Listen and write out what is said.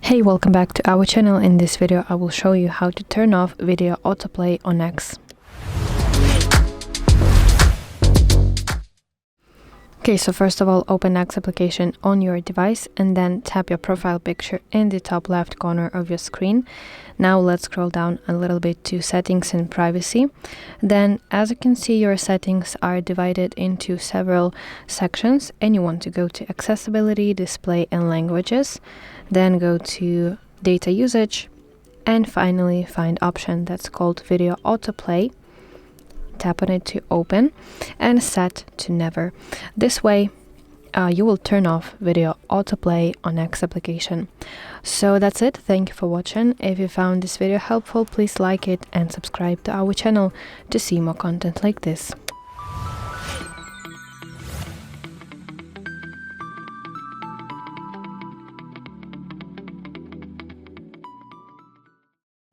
Hey, welcome back to our channel. In this video I will show you how to turn off video autoplay on X. Okay, so first of all, open X application on your device and then tap your profile picture in the top left corner of your screen. Now let's scroll down a little bit to settings and privacy. Then, as you can see, your settings are divided into several sections and you want to go to accessibility, display and languages. Then go to data usage and finally find option that's called video autoplay. Tap on it to open and set to never. This way you will turn off video autoplay on X application. So that's it. Thank you for watching. If you found this video helpful, please like it and subscribe to our channel to see more content like this.